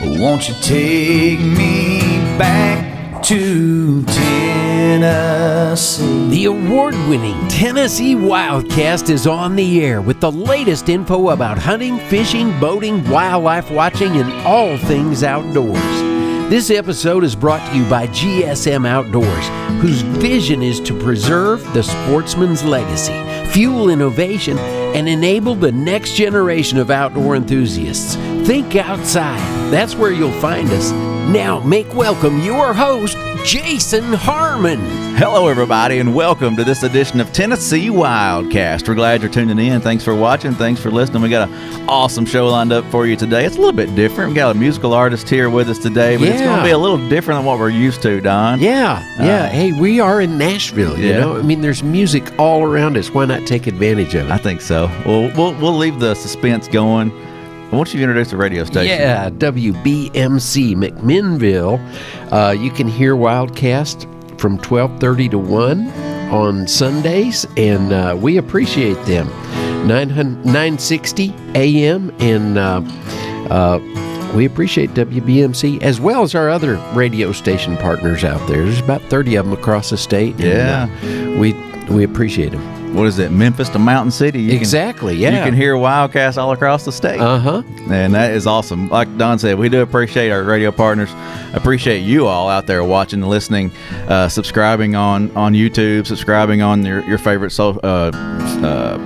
Won't you take me back to Tennessee? The award-winning Tennessee WildCast is on the air with the latest info about hunting, fishing, boating, wildlife watching, and all things outdoors. This episode is brought to you by GSM Outdoors, whose vision is to preserve the sportsman's legacy, fuel innovation, and enable the next generation of outdoor enthusiasts. Think outside. That's where you'll find us. Now, make welcome your host, Jason Herman. Hello, everybody, and welcome to this edition of Tennessee WildCast. We're glad you're tuning in. Thanks for watching. Thanks for listening. We got an awesome show lined up for you today. It's a little bit different. We got a musical artist here with us today, but it's going to be a little different than what we're used to, Don. Yeah. Hey, we are in Nashville, you know? I mean, there's music all around us. Why not take advantage of it? I think so. We'll leave the suspense going. Why don't you introduce the radio station? Yeah, WBMC McMinnville. You can hear WildCast from 12:30 to 1 on Sundays, and we appreciate them. 960 AM, and we appreciate WBMC as well as our other radio station partners out there. There's about 30 of them across the state. Yeah. And, we appreciate them. What is it, Memphis to Mountain City? You can hear WildCast all across the state. And that is awesome. Like Don said, we do appreciate our radio partners. Appreciate you all out there watching and listening, subscribing on YouTube, subscribing on your favorite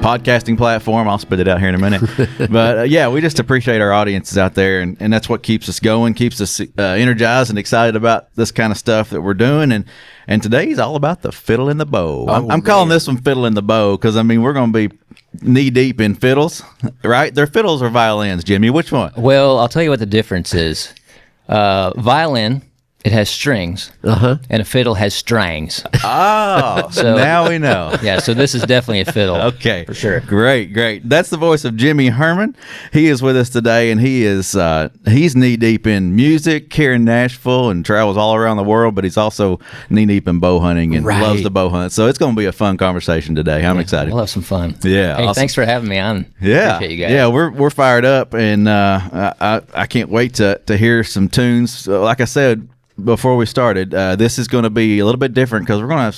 podcasting platform. I'll spit it out here in a minute. But we just appreciate our audiences out there, and that's what keeps us going, keeps us energized and excited about this kind of stuff that we're doing. And today's all about the Fiddle in the Bow. I'm calling this one Fiddle in the Bow because, I mean, we're going to be knee-deep in fiddles, right? They're fiddles or violins, Jimmy? Which one? Well, I'll tell you what the difference is. Violin, it has strings, and a fiddle has strangs. Oh, so now we know. Yeah, so this is definitely a fiddle. Okay. For sure. Great. That's the voice of Jimmy Herman. He is with us today, and he's knee-deep in music here in Nashville and travels all around the world, but he's also knee-deep in bow hunting and loves the bow hunt. So it's going to be a fun conversation today. I'm excited. We'll have some fun. Yeah. Hey, awesome. Thanks for having me on. Yeah. Appreciate you guys. Yeah, we're fired up, and I can't wait to hear some tunes. Like I said before we started, this is going to be a little bit different because we're going to have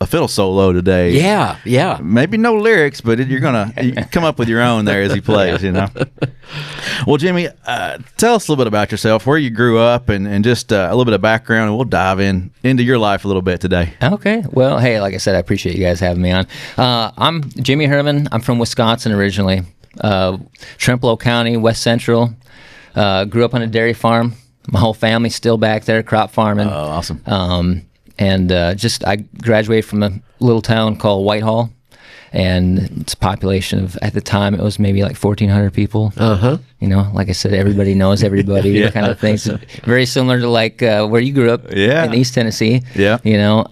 a fiddle solo today. Yeah. Maybe no lyrics, but you're going to come up with your own there as he plays, you know. Well, Jimmy, tell us a little bit about yourself, where you grew up, and just a little bit of background, and we'll dive into your life a little bit today. Okay. Well, hey, like I said, I appreciate you guys having me on. I'm Jimmy Herman. I'm from Wisconsin originally, Trempealeau County, West Central. Grew up on a dairy farm. My whole family's still back there, crop farming. Oh, awesome. I graduated from a little town called Whitehall, and it's a population of, at the time, it was maybe like 1,400 people. You know, like I said, everybody knows everybody, kind of things. Very similar to like where you grew up in East Tennessee. Yeah. You know,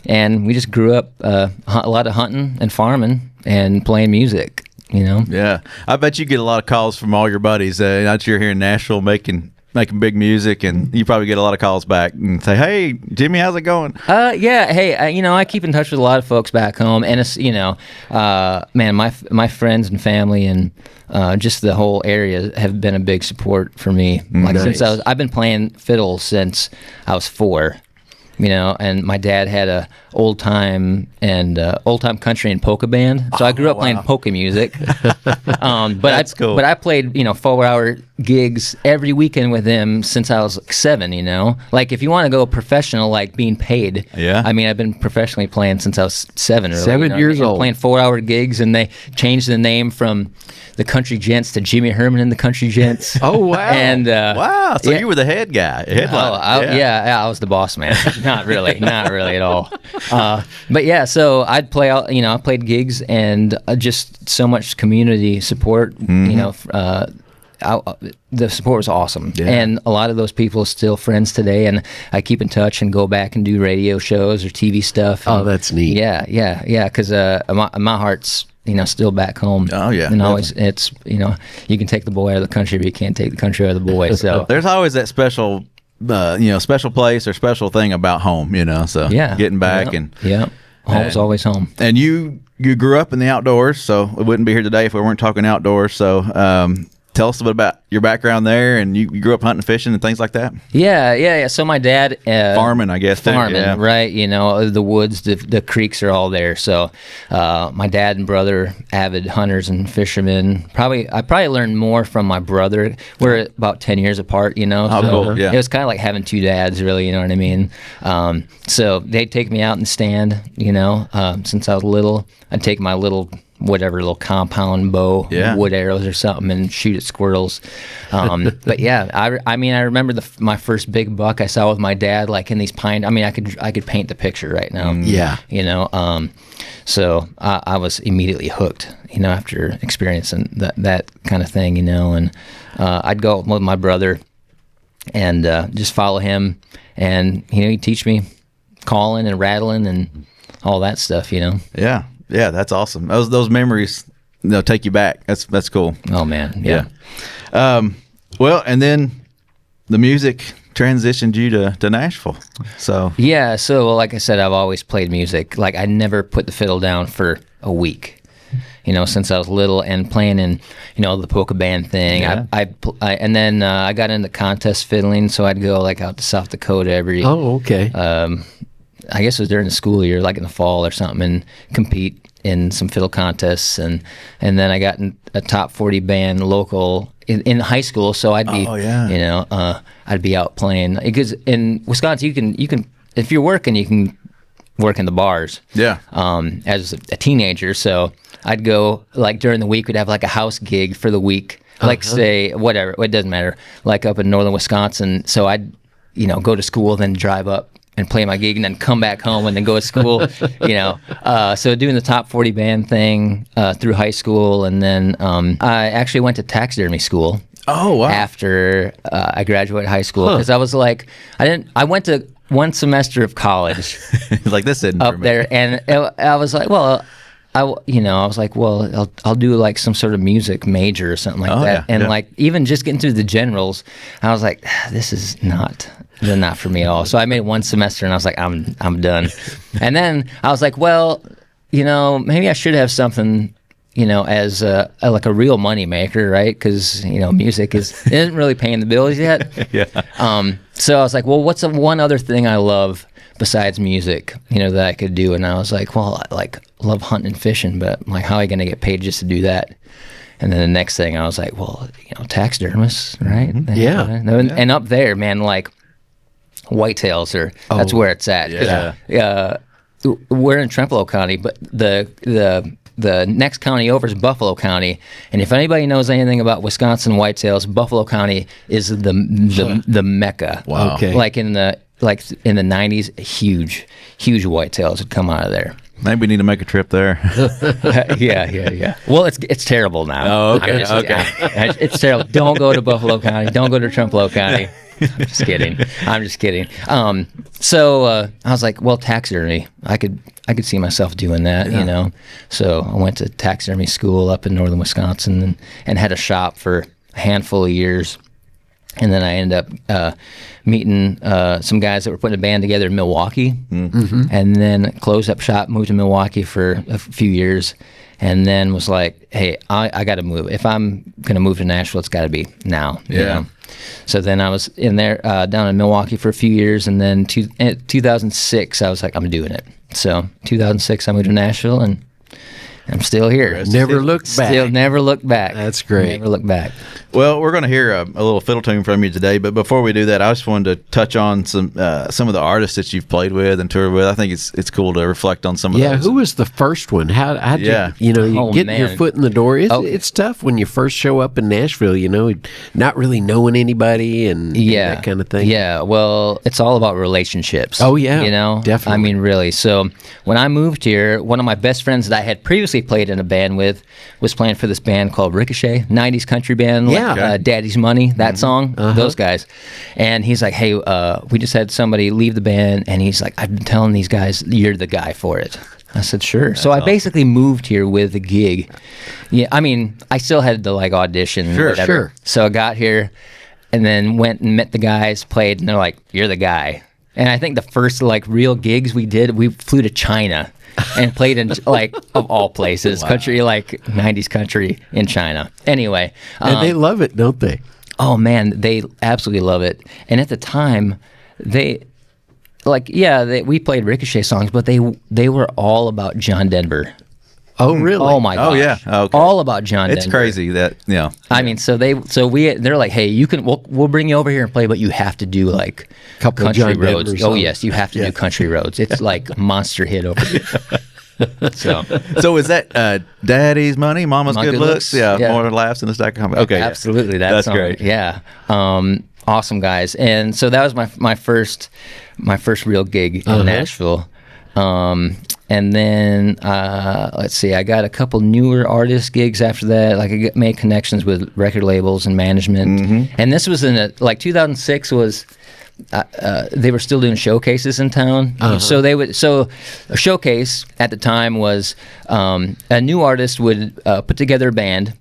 and we just grew up a lot of hunting and farming and playing music, you know. Yeah. I bet you get a lot of calls from all your buddies that you're here in Nashville making big music, and you probably get a lot of calls back and say, "Hey, Jimmy, how's it going?" Hey, I keep in touch with a lot of folks back home, and it's, man, my friends and family and just the whole area have been a big support for me. Like since I've been playing fiddle since I was 4. You know, and my dad had a old time country and polka band, so I grew up playing polka music. That's cool. But I played 4-hour gigs every weekend with him since I was like 7. You know, like if you want to go professional, like being paid. Yeah. I mean, I've been professionally playing since I was 7. Really, 7 years old. Playing 4-hour gigs, and they changed the name from the Country Gents to Jimmy Herman and the Country Gents. Oh, wow. And wow, so you were the head guy, I was the boss man. Not really at all. But yeah, so I played gigs and just so much community support. You know, the support was awesome, and a lot of those people are still friends today, and I keep in touch and go back and do radio shows or TV stuff. Oh, that's neat. Yeah, because my heart's still back home. Oh yeah, and always it's you can take the boy out of the country, but you can't take the country out of the boy. So there's always that special special place or special thing about home. So getting back and home's always home. And you grew up in the outdoors, so we wouldn't be here today if we weren't talking outdoors. So tell us a bit about your background there, and you grew up hunting, fishing, and things like that. Yeah. So my dad farming, I guess. Farming, right? You know, the woods, the creeks are all there. So my dad and brother, avid hunters and fishermen. I probably learned more from my brother. We're about 10 years apart. You know, so cool. Yeah. It was kind of like having two dads, really. You know what I mean? So they'd take me out and stand. You know, since I was little, I'd take my little compound bow, wood arrows or something, and shoot at squirrels. But yeah, I mean, I remember my first big buck I saw with my dad, like in these pine. I mean, I could paint the picture right now. Yeah, you know. So I was immediately hooked, you know, after experiencing that kind of thing, you know. And I'd go with my brother and just follow him, and you know, he'd teach me calling and rattling and all that stuff, you know. Yeah, that's awesome. Those memories, they'll take you back. That's cool. Oh man, yeah. Well, and then the music transitioned you to Nashville. So yeah, so like I said, I've always played music. Like I never put the fiddle down for a week. You know, since I was little, and playing in, you know, the polka band thing. Yeah. And then I got into contest fiddling, so I'd go like out to South Dakota every. Oh, okay. I guess it was during the school year, like in the fall or something, and compete in some fiddle contests, and then I got in a top 40 band local in high school, so I'd be, you know, I'd be out playing, because in Wisconsin you can if you're working, you can work in the bars. Yeah. As a teenager, so I'd go like during the week, we'd have like a house gig for the week, like say whatever, it doesn't matter, like up in northern Wisconsin. So I'd, you know, go to school, then drive up and play my gig, and then come back home and then go to school, you know. So doing the top 40 band thing through high school, and then I actually went to taxidermy school. Oh, wow. After I graduated high school, because I was like, I went to one semester of college. Like, this isn't up for me. there, and I was like, well, I was like, well, I'll do like some sort of music major or something like that. Yeah, and like even just getting through the generals, I was like, this is not for me at all. So I made one semester, and I was like, I'm done. And then I was like, well, you know, maybe I should have something, you know, as like a real money maker, right? Because, you know, music isn't really paying the bills yet. Yeah. So I was like, well, what's the one other thing I love besides music, you know, that I could do? And I was like, well, I like love hunting and fishing, but I'm like, how am I going to get paid just to do that? And then the next thing I was like, well, you know, taxidermists, right? Mm-hmm. Yeah. And up there, man, like whitetails that's where it's at. Yeah. We're in Trempealeau County, but the next county over is Buffalo County, and if anybody knows anything about Wisconsin whitetails, Buffalo County is the mecca. Wow. Okay. Like in the 90s, huge whitetails would come out of there. Maybe we need to make a trip there. Yeah. Well, it's terrible now. Oh, okay. It's terrible. Don't go to Buffalo County. Don't go to Trempealeau County. I'm just kidding. So I was like, well, taxidermy. I could see myself doing that, you know. So I went to taxidermy school up in northern Wisconsin and had a shop for a handful of years. And then I ended up meeting some guys that were putting a band together in Milwaukee. Mm-hmm. And then closed up shop, moved to Milwaukee for a few years, and then was like, hey, I got to move. If I'm going to move to Nashville, it's got to be now. Yeah. You know? So then I was in there down in Milwaukee for a few years, and then 2006, I was like, I'm doing it. So 2006, I moved to Nashville, and I'm still here. Never looked back. Still never looked back. That's great. Never looked back. Well, we're going to hear a little fiddle tune from you today, but before we do that, I just wanted to touch on some of the artists that you've played with and toured with. I think it's cool to reflect on some of those. Yeah, who was the first one? How you getting your foot in the door? It's tough when you first show up in Nashville, you know, not really knowing anybody and that kind of thing. Yeah, well, it's all about relationships. Oh, yeah, you know? definitely. I mean, really. So when I moved here, one of my best friends that I had previously played in a band with was playing for this band called Ricochet, 90s country band. Yeah. Like, Daddy's Money, that song, those guys. And he's like, hey, we just had somebody leave the band, and he's like, I've been telling these guys you're the guy for it. I said, sure. So I basically moved here with a gig. Yeah, I mean, I still had to like audition. Sure. So I got here and then went and met the guys, played, and they're like, you're the guy. And I think the first like real gigs we did, we flew to China. and played in like of all places, country, like 90s country in China. Anyway, And they love it, don't they? oh man, they absolutely love it. And at the time, we played Ricochet songs, but they were all about John Denver. Oh, really? Oh my gosh. Oh, yeah. Okay. All about John It's Denver. crazy that, I mean, they're like, hey, we'll bring you over here and play, but you have to do like Couple of country John roads. Denver Oh songs. yes, you have to do country roads. It's like monster hit over here. So is that Daddy's Money, Mama's My Good Good Looks? Looks? Yeah, Yeah. more laughs in the stack of comedy. Okay, Absolutely, yeah. That's great. Yeah, awesome guys, and so that was my first real gig in Nashville. And then let's see, I got a couple newer artist gigs after that. Like I made connections with record labels and management. And this was in 2006 was. They were still doing showcases in town, so a showcase at the time was a new artist would put together a band.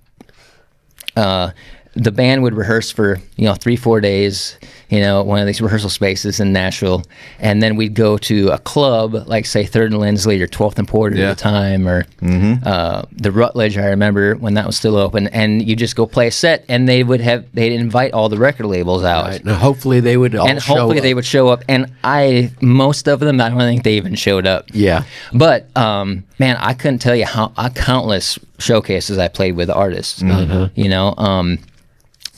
The band would rehearse for 3-4 days, one of these rehearsal spaces in Nashville, and then we'd go to a club like say 3rd and Lindsley or 12th and Porter at the time, or the Rutledge. I remember when that was still open, and you just go play a set, and they'd invite all the record labels out. Right. Now, hopefully they would all They would show up, and most of them, I don't think they even showed up. Yeah. But man, I couldn't tell you how countless showcases I played with artists.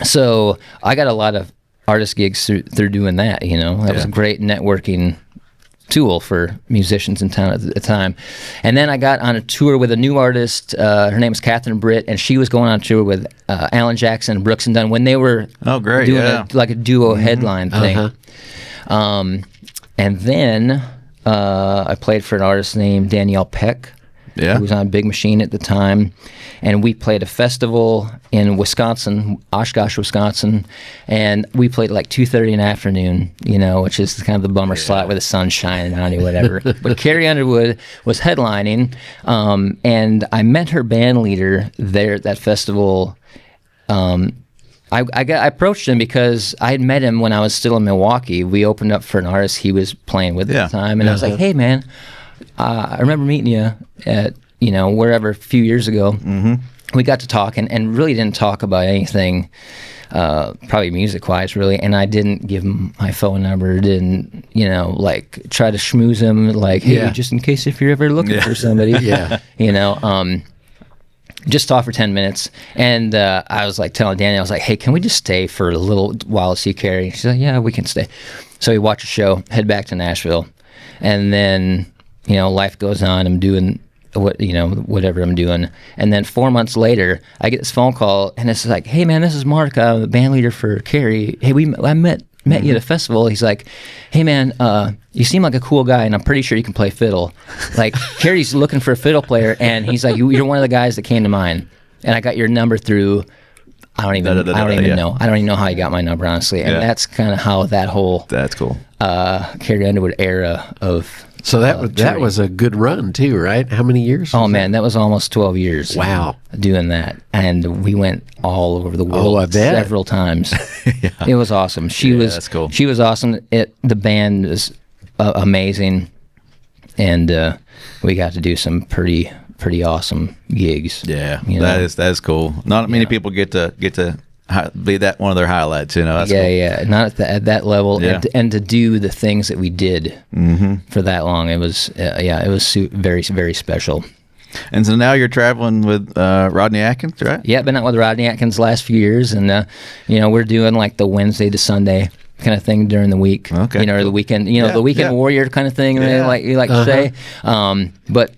So I got a lot of artist gigs through doing that. That was a great networking tool for musicians in town at the time. And then I got on a tour with a new artist. Her name is Catherine Britt, and she was going on tour with Alan Jackson and Brooks and Dunn when they were doing a duo headline thing. And then I played for an artist named Danielle Peck, who was on Big Machine at the time. And we played a festival in Wisconsin, Oshkosh, Wisconsin, and we played at like 2:30 in the afternoon, which is kind of the bummer slot where the sun's shining on you, whatever. But Carrie Underwood was headlining, and I met her band leader there at that festival. I approached him because I had met him when I was still in Milwaukee. We opened up for an artist he was playing with at the time, and I was like, hey, man, I remember meeting you at wherever a few years ago. We got to talk and really didn't talk about anything, probably music-wise, really. And I didn't give him my phone number, didn't, try to schmooze him, like, hey, just in case if you're ever looking for somebody. Just talk for 10 minutes. And I was like telling Danny, I was like, hey, can we just stay for a little while to see Carrie? She's like, yeah, we can stay. So we watch a show, head back to Nashville. And then, life goes on. I'm doing whatever I'm doing. And then 4 months later, I get this phone call, and it's like, hey, man, this is Mark. I'm the band leader for Carrie. Hey, I met you at a festival. He's like, hey, man, you seem like a cool guy, and I'm pretty sure you can play fiddle. Like, Carrie's looking for a fiddle player, and he's like, you're one of the guys that came to mind. And I got your number through, I don't even know. I don't even know how you got my number, honestly. And that's kind of how that whole That's cool. Carrie Underwood era of So that was a good run too, right? How many years? Oh man, that was almost 12 years. Wow, doing that, and we went all over the world several times. It was awesome. That's cool. She was awesome. The band was amazing, and we got to do some pretty awesome gigs. Yeah, that is cool. Not many people get to be that one of their highlights. That's cool. Not at that level, and to do the things that we did for that long, it was very, very special. And so now you're traveling with Rodney Atkins, right? Yeah, been out with Rodney Atkins the last few years, and we're doing like the Wednesday to Sunday kind of thing during the week. Okay, or the weekend, the weekend warrior kind of thing. Like you like to say, but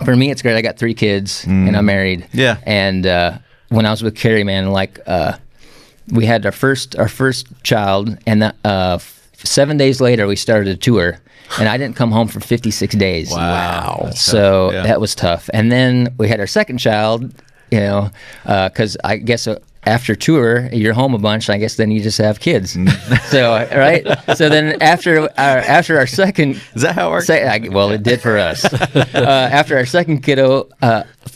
for me, it's great. I got 3 kids, and I'm married. Yeah, and when I was with Carrie, man, we had our first child, and 7 days later we started a tour, and I didn't come home for 56 days. Wow. So that was tough. And then we had our second child, because I guess after tour, you're home a bunch. I guess then you just have kids. So right. So then after our second, is that how it works? Well, it did for us. After our second kiddo,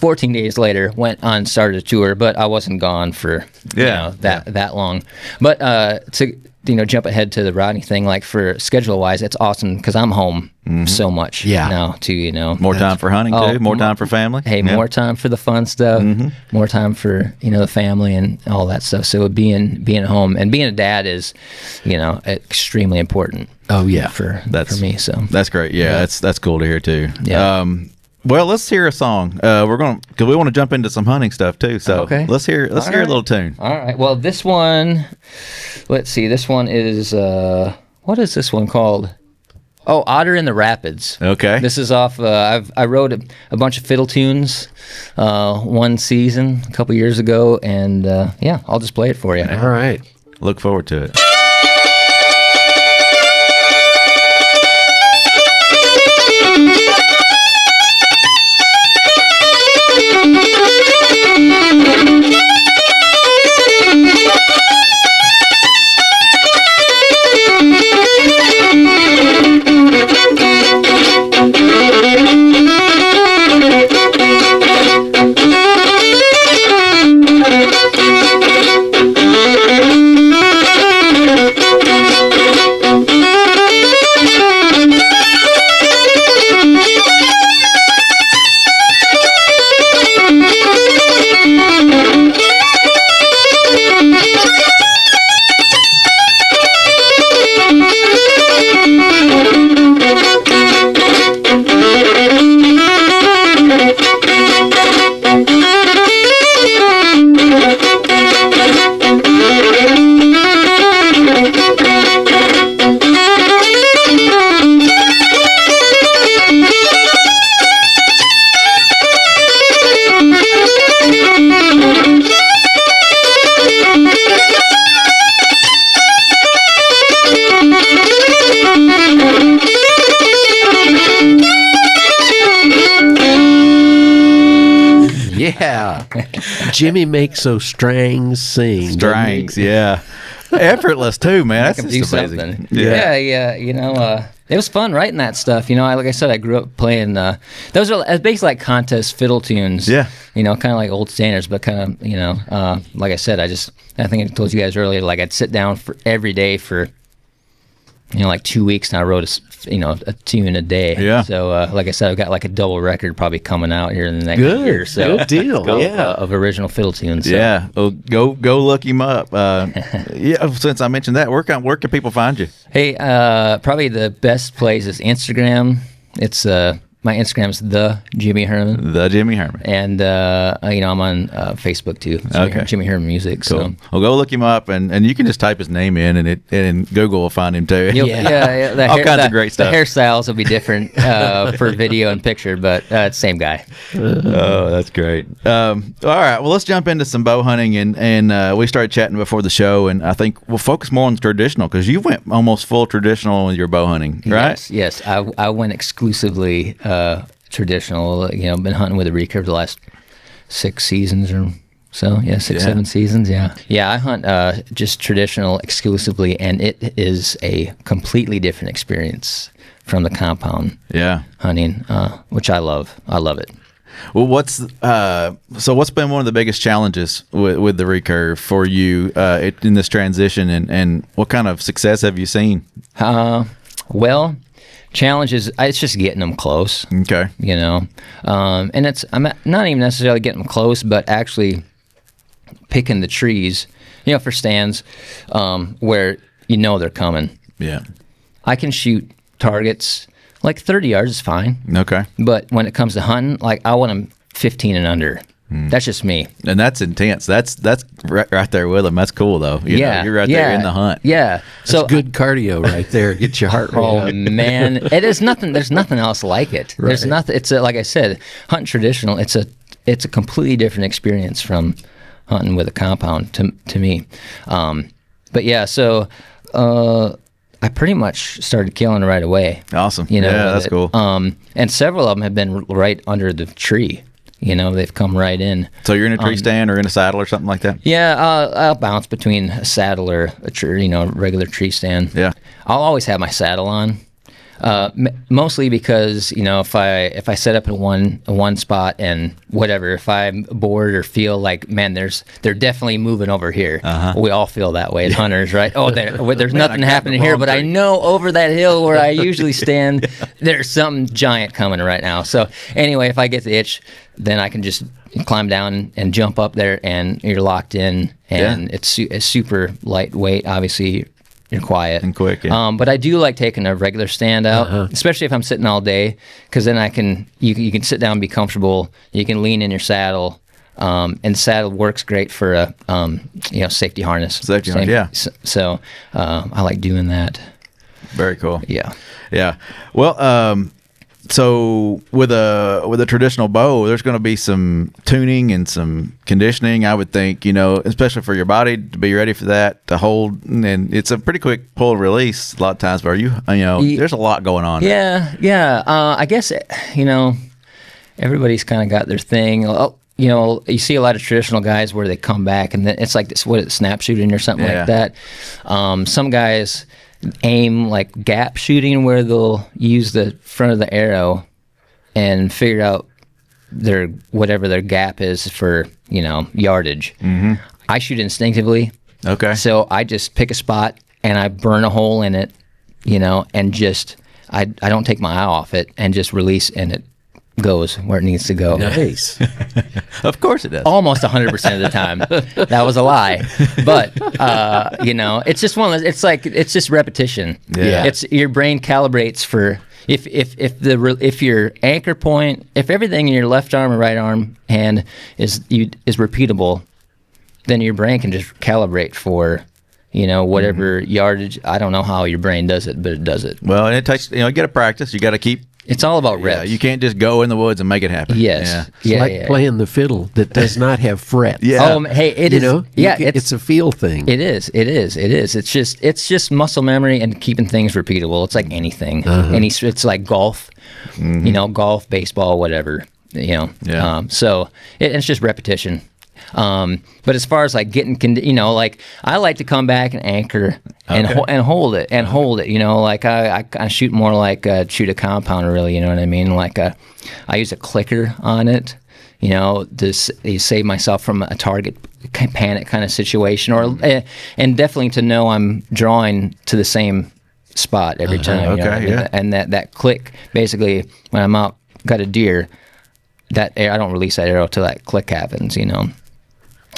14 days later, went on, started a tour, but I wasn't gone for that long. But to jump ahead to the Rodney thing, like for schedule wise, it's awesome because I'm home so much now too. More time for hunting too, more time for family. Hey, more time for the fun stuff, more time for the family and all that stuff. So being home and being a dad is extremely important. Oh yeah, for me. So that's great. Yeah, that's cool to hear too. Yeah. Well, let's hear a song. Because we want to jump into some hunting stuff too. So let's hear a little tune. All right. Well, this one, let's see. This one is what is this one called? Oh, Otter in the Rapids. Okay. This is off. I wrote a bunch of fiddle tunes one season a couple years ago, and I'll just play it for you. All right. Look forward to it. Yeah. Jimmy makes those strangs sing. Strangs, yeah. Effortless too, man. That's do just amazing. something. Yeah. It was fun writing that stuff. Like I said, I grew up playing. Those are basically like contest fiddle tunes. Yeah. Kind of like old standards, but kind of like I said, I think I told you guys earlier, like I'd sit down for every day for like 2 weeks, and I wrote a tune a day. Yeah. So like I said, I've got like a double record probably coming out here in the next year or so. Good deal. Of original fiddle tunes. So. Yeah. Well, go look him up. Since I mentioned that, where can people find you? Hey, probably the best place is Instagram. It's my Instagram is the Jimmy Herman. The Jimmy Herman. And I'm on Facebook too. Jimmy Herman Music. Cool. So Well, go look him up, and you can just type his name in, and Google will find him too. Yeah. All kinds of great stuff. The hairstyles will be different for video and picture, but same guy. Oh, that's great. All right, well, let's jump into some bow hunting, and we started chatting before the show, and I think we'll focus more on the traditional because you went almost full traditional with your bow hunting, right? Yes. I went exclusively traditional. Been hunting with a recurve the last 6 seasons or so. Yeah, 7 seasons. Yeah. I hunt just traditional exclusively, and it is a completely different experience from the compound. Yeah, hunting, which I love. I love it. Well, what's been one of the biggest challenges with the recurve for you in this transition, and what kind of success have you seen? Well, challenge is it's just getting them close. Okay. And I'm not even necessarily getting them close, but actually picking the trees, for stands where they're coming. Yeah. I can shoot targets like 30 yards is fine. Okay. But when it comes to hunting, like I want them 15 and under. That's just me. And that's intense. That's right there with them. That's cool though. You're right there in the hunt. Yeah. So good cardio right there. Get your heart rate Oh up. man, it is nothing. There's nothing else like it. Right. There's nothing. It's like I said, hunting traditional. It's a completely different experience from hunting with a compound to me. But yeah, so I pretty much started killing right away. Awesome. That's cool. And several of them have been right under the tree. They've come right in. So you're in a tree stand or in a saddle or something like that? Yeah, I'll bounce between a saddle or a tree, regular tree stand. Yeah. I'll always have my saddle on. Mostly because, you know, if I set up in one spot and whatever, if I'm bored or feel like, man, they're definitely moving over here. We all feel that way as hunters, right? Oh, there's nothing happening here, but I know over that hill where I usually stand, there's something giant coming right now. So anyway, if I get the itch, then I can just climb down and jump up there, and you're locked in, and it's super lightweight. Obviously, you're quiet and quick. Yeah. But I do like taking a regular stand out, especially if I'm sitting all day, because then you can sit down and be comfortable. You can lean in your saddle, and the saddle works great for a safety harness. Safety harness, yeah. So I like doing that. Very cool. Yeah. Well, so with a traditional bow, there's going to be some tuning and some conditioning, I would think, you know, especially for your body to be ready for that, to hold. And it's a pretty quick pull release a lot of times where there's a lot going on. Yeah. I guess, you know, everybody's kind of got their thing. You know, you see a lot of traditional guys where they come back and then it's like this, snap shooting or something like that. Some guys aim like gap shooting, where they'll use the front of the arrow and figure out whatever their gap is for, you know, yardage. I shoot instinctively. Okay. So I just pick a spot and I burn a hole in it, you know, and just I don't take my eye off it and just release, and it goes where it needs to go. Nice. Of course it does. Almost 100% of the time. That was a lie. But, you know, it's just one of those, it's just repetition. Yeah. It's your brain calibrates for, if your anchor point, if everything in your left arm or right arm hand is repeatable, then your brain can just calibrate for, you know, whatever yardage. I don't know how your brain does it, but it does it. Well, and it takes, you got to practice. You got to keep. It's all about reps. Yeah, you can't just go in the woods and make it happen. Yes. It's like playing the fiddle that does not have frets. Yeah. Oh, hey, it is. You know, it's a feel thing. It is. It's just muscle memory and keeping things repeatable. It's like anything. It's like golf. You know, golf, baseball, whatever. You know. Yeah. So it's just repetition. But as far as like getting, you know, like I like to come back and anchor and hold it. You know, like I shoot more like shoot a compounder, really. You know what I mean? Like I use a clicker on it, you know, to save myself from a target panic kind of situation, or and definitely to know I'm drawing to the same spot every time. You know? And that click, basically, when I'm out, got a deer, I don't release that arrow till that click happens. You know.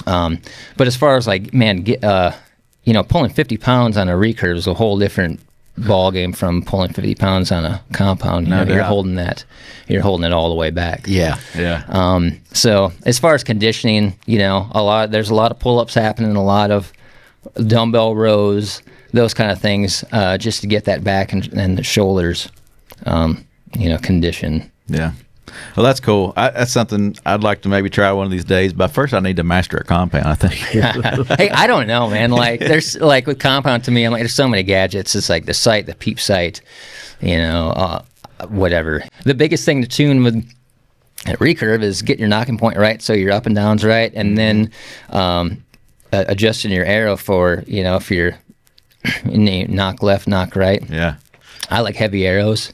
But as far as like, man, you know, pulling 50 pounds on a recurve is a whole different ball game from pulling 50 pounds on a compound. You know, you're holding it all the way back. Yeah. So as far as conditioning, you know, there's a lot of pull-ups happening, a lot of dumbbell rows, those kind of things, just to get that back and the shoulders, you know, conditioned. Yeah. Well, that's cool. That's something I'd like to maybe try one of these days. But first, I need to master a compound, I think. Hey, I don't know, man. Like, there's like with compound to me, I'm like, there's so many gadgets. It's like the peep sight, you know, whatever. The biggest thing to tune with a recurve is get your knocking point right, so your up and down's right, and then adjusting your arrow for, you know, if you're knock left, knock right. Yeah. I like heavy arrows,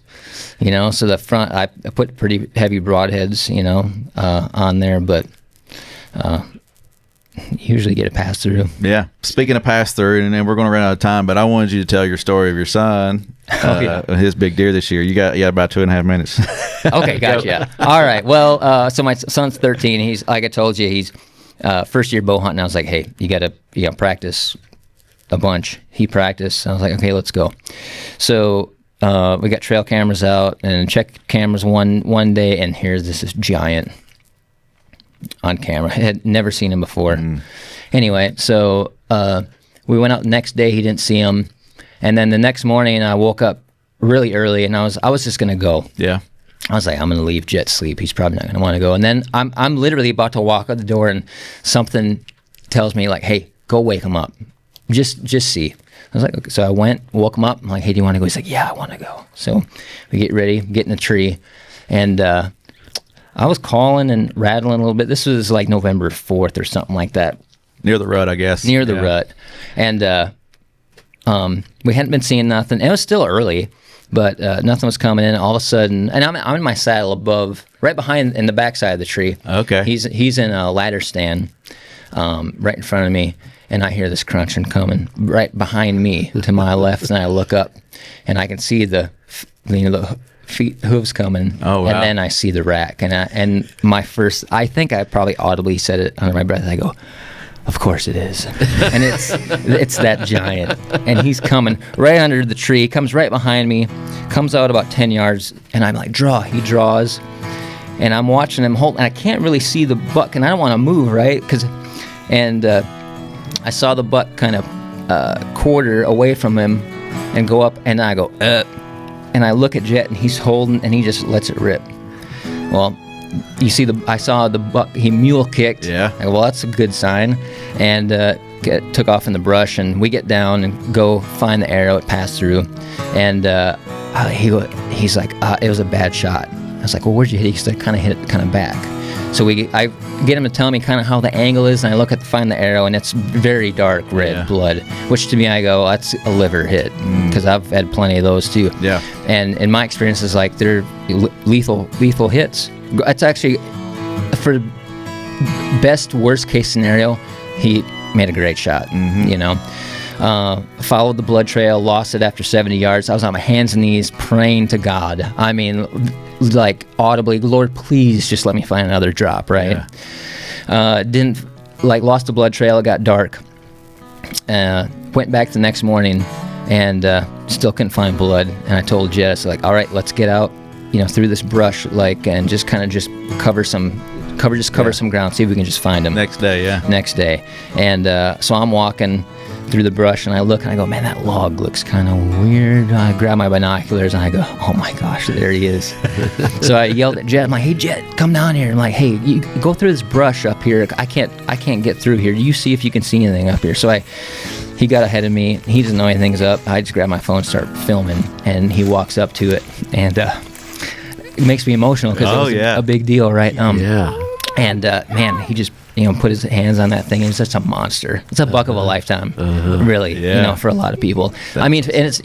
you know, so the front, I put pretty heavy broadheads, you know, on there, but usually get a pass through. Yeah. Speaking of pass through, and then we're going to run out of time, but I wanted you to tell your story of your son, his big deer this year. You got about 2.5 minutes. Okay, gotcha. All right. Well, so my son's 13. He's, like I told you, he's first year bow hunting. I was like, hey, you got to practice a bunch. He practiced. I was like, okay, let's go. So we got trail cameras out and checked cameras one day, and here's this giant on camera. I had never seen him before. Anyway, so we went out the next day. He didn't see him, and then the next morning I woke up really early, and I was just gonna go. Yeah. I was like, I'm gonna leave Jet sleep. He's probably not gonna want to go. And then I'm literally about to walk out the door, and something tells me like, hey, go wake him up. Just see. I was like, okay. So I went, woke him up. I'm like, hey, do you want to go? He's like, yeah, I want to go. So we get ready, get in the tree, and I was calling and rattling a little bit. This was like November 4th or something like that. Near the rut, I guess. Near the rut. And we hadn't been seeing nothing. It was still early, but nothing was coming in. All of a sudden, and I'm in my saddle above, right behind in the backside of the tree. Okay. He's in a ladder stand, right in front of me, and I hear this crunching coming right behind me to my left, and I look up, and I can see the hooves coming. Oh, wow. And then I see the rack, and my first, I think I probably audibly said it under my breath. I go, "Of course it is," and it's that giant, and he's coming right under the tree, comes right behind me, comes out about 10 yards, and I'm like, "Draw." He draws, and I'm watching him hold, and I can't really see the buck, and I don't want to move, right? I saw the buck kind of quarter away from him and go up, and I go, and I look at Jet, and he's holding, and he just lets it rip. Well, you see, I saw the buck, he mule kicked. Yeah. I go, well, that's a good sign. And took off in the brush, and we get down and go find the arrow. It passed through. And he's like, it was a bad shot. I was like, well, where'd you hit it? He said, kind of hit it kind of back. So I get him to tell me kind of how the angle is, and I look at find the arrow, and it's very dark red blood, which to me I go, that's a liver hit, because I've had plenty of those too. Yeah. And in my experience, is like they're lethal hits. It's actually, for best worst case scenario, he made a great shot. Followed the blood trail, lost it after 70 yards. I was on my hands and knees praying to God. I mean, like audibly, Lord, please just let me find another drop, right? Lost the blood trail. It got dark. Went back the next morning and still couldn't find blood. And I told Jess, like, all right, let's get out, through this brush, and just cover some ground, see if we can just find him. Next day. And so I'm walking through the brush, and I look, and I go, man, that log looks kind of weird. I grab my binoculars, and I go, oh my gosh, there he is. So I yelled at Jet. I'm like, hey, Jet, come down here. I'm like, hey, you go through this brush up here. I can't get through here. You see if you can see anything up here. So he got ahead of me. He doesn't know anything's up. I just grab my phone, start filming, and he walks up to it, and it makes me emotional because it was a big deal, right? And man, he just put his hands on that thing, and it's such a monster. It's a buck of a lifetime, really. For a lot of people. I mean, and it's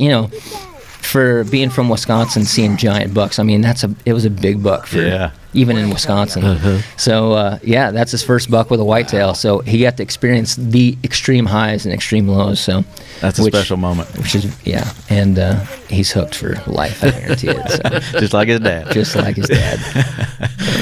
for being from Wisconsin, seeing giant bucks. I mean, it was a big buck for even in Wisconsin. So that's his first buck with a whitetail. So he got to experience the extreme highs and extreme lows. So that's a special moment. Which is and he's hooked for life. I guarantee it. So. Just like his dad. Just like his dad.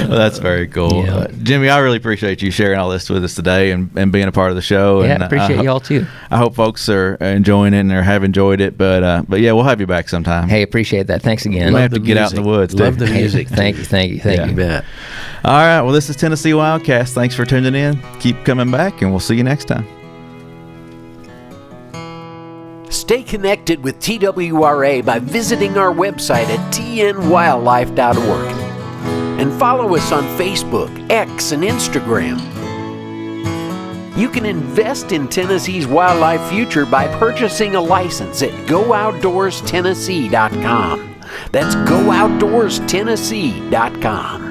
Well, that's very cool. Yeah. Jimmy, I really appreciate you sharing all this with us today and being a part of the show. Yeah, and appreciate y'all too. I hope folks are enjoying it or have enjoyed it. But yeah, we'll have you back sometime. Hey, appreciate that. Thanks again. We'll have to get out in the woods. Love the music. Thank you. Bet. All right. Well, this is Tennessee WildCast. Thanks for tuning in. Keep coming back, and we'll see you next time. Stay connected with TWRA by visiting our website at tnwildlife.org and follow us on Facebook, X, and Instagram. You can invest in Tennessee's wildlife future by purchasing a license at GoOutdoorsTennessee.com. That's GoOutdoorsTennessee.com.